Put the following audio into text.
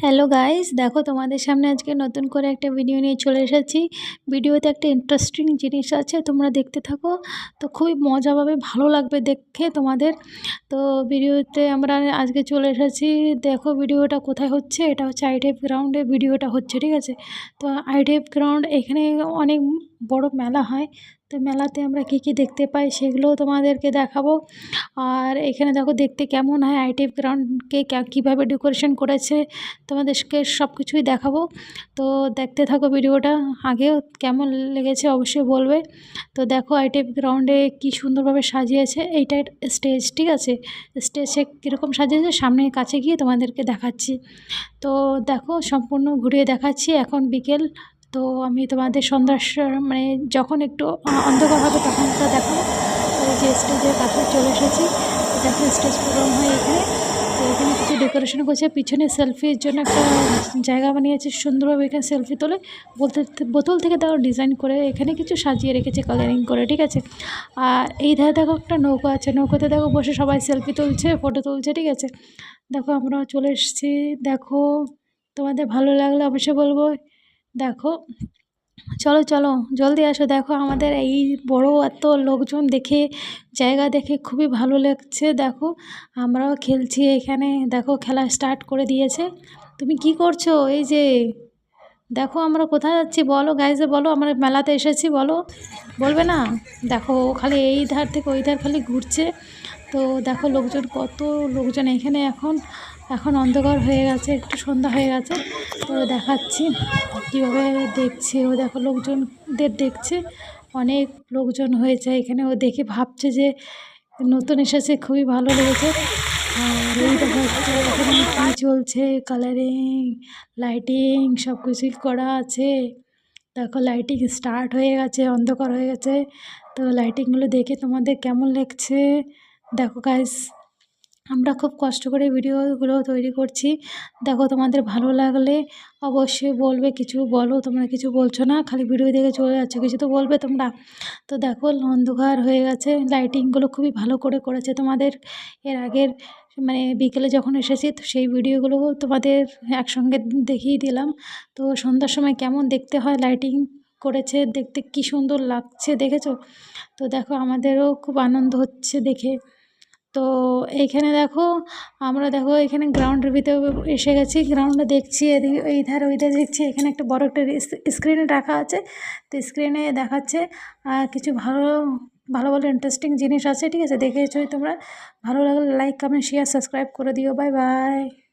Hello guys, দেখো তোমাদের সামনে আজকে নতুন করে একটা ভিডিও নিয়ে চলে এসেছি। ভিডিওতে একটা ইন্টারেস্টিং জিনিস আছে, তোমরা দেখতে থাকো। তো খুবই মজা পাবে, ভালো লাগবে দেখে তোমাদের। তো ভিডিওতে আমরা আজকে চলে এসেছি। দেখো ভিডিওটা কোথায় হচ্ছে, এটা হচ্ছে আইডিএফ গ্রাউন্ডে ভিডিওটা হচ্ছে, ঠিক আছে। তো আইডিএফ গ্রাউন্ড এখানে অনেক বড় মেলা হয়। তো মেলাতে আমরা কী কী দেখতে পাই সেগুলোও তোমাদেরকে দেখাবো। আর এখানে দেখো দেখতে কেমন হয়, আইটিএফ গ্রাউন্ডকে কীভাবে ডেকোরেশন করেছে তোমাদেরকে সব কিছুই দেখাবো। তো দেখতে থাকো ভিডিওটা। আগেও কেমন লেগেছে অবশ্যই বলবে। তো দেখো আইটিএফ গ্রাউন্ডে কী সুন্দরভাবে সাজিয়েছে, এইটা স্টেজ, ঠিক আছে। স্টেজে কীরকম সাজিয়েছে সামনে কাছে গিয়ে তোমাদেরকে দেখাচ্ছি। তো দেখো সম্পূর্ণ ঘুরিয়ে দেখাচ্ছি। এখন বিকেল, তো আমি তোমাদের সন্ধ্যার মানে যখন একটু অন্ধকার হবে তখনটা দেখাবো। তো এই যে স্টেজের কাছে চলে এসেছি। দেখো স্টেজ প্রোগ্রাম হয় এখানে। তো এখানে কিছু ডেকোরেশন করছে, পিছনে সেলফির জন্য একটা জায়গা বানিয়েছে সুন্দরভাবে, এখানে সেলফি তোলে। বোতল থেকে দেখো ডিজাইন করে এখানে কিছু সাজিয়ে রেখেছে কালারিং করে, ঠিক আছে। আর এই ধারে দেখো একটা নৌকা আছে, নৌকাতে দেখো বসে সবাই সেলফি তুলছে, ফটো তুলছে, ঠিক আছে। দেখো আমরাও চলে এসেছি। দেখো তোমাদের ভালো লাগলে অবশ্যই বলবো। দেখো চলো চলো জলদি আসো। দেখো আমাদের এই বড় এত লোকজন দেখে, জায়গা দেখে খুবই ভালো লাগছে। দেখো আমরাও খেলছি এখানে। দেখো খেলা স্টার্ট করে দিয়েছে। তুমি কি করছো? এই যে দেখো আমরা কোথায় যাচ্ছি বলো গাইজে, বলো আমরা মেলাতে এসেছি, বলো। বলবে না? দেখো খালি এই ধার থেকে ওই ধার খালি ঘুরছে। তো দেখো লোকজন, কত লোকজন এখানে। এখন এখন অন্ধকার হয়ে গেছে, একটু সন্ধ্যা হয়ে গেছে। তো দেখাচ্ছি কীভাবে দেখছে ও। দেখো লোকজনদের দেখছে, অনেক লোকজন হয়েছে এখানে। ও দেখে ভাবছে যে নতুন এসেছে, খুবই ভালো লেগেছে। আর এই দেখাচ্ছে এখানে কী চলছে, কালারিং, লাইটিং সব কিছুই করা আছে। দেখো লাইটিং স্টার্ট হয়ে গেছে, অন্ধকার হয়ে গেছে। তো লাইটিংগুলো দেখে তোমাদের কেমন লাগছে দেখো গাইস। আমরা খুব কষ্ট করে ভিডিওগুলো তৈরি করছি। দেখো তোমাদের ভালো লাগলে অবশ্যই বলবে। কিছু বলো, তোমরা কিছু বলছো না, খালি ভিডিও দেখে চলে যাচ্ছ, কিছু তো বলবে তোমরা। তো দেখো অন্ধকার হয়ে গেছে, লাইটিংগুলো খুবই ভালো করে করেছে। তোমাদের এর আগের মানে বিকেলে যখন এসেছি তো সেই ভিডিওগুলো তোমাদের একসঙ্গে দেখিয়ে দিলাম। তো সন্ধ্যার সময় কেমন দেখতে হয়, লাইটিং করেছে, দেখতে কি সুন্দর লাগছে, দেখেছো? তো দেখো আমাদেরও খুব আনন্দ হচ্ছে দেখে। তো এইখানে দেখো আমরা, দেখো এখানে গ্রাউন্ডের ভিতরে এসে গেছি। গ্রাউন্ডে দেখছি এদিকে এই ধারে ওই ধারে দেখছি, এখানে একটা বড় একটা স্ক্রিনে রাখা আছে। তো স্ক্রিনে দেখাচ্ছে কিছু ভালো ভালো ভালো ইন্টারেস্টিং জিনিস আছে, ঠিক আছে। দেখেছোই তোমরা। ভালো লাগলে লাইক, কমেন্ট, শেয়ার, সাবস্ক্রাইব করে দিও। Bye bye.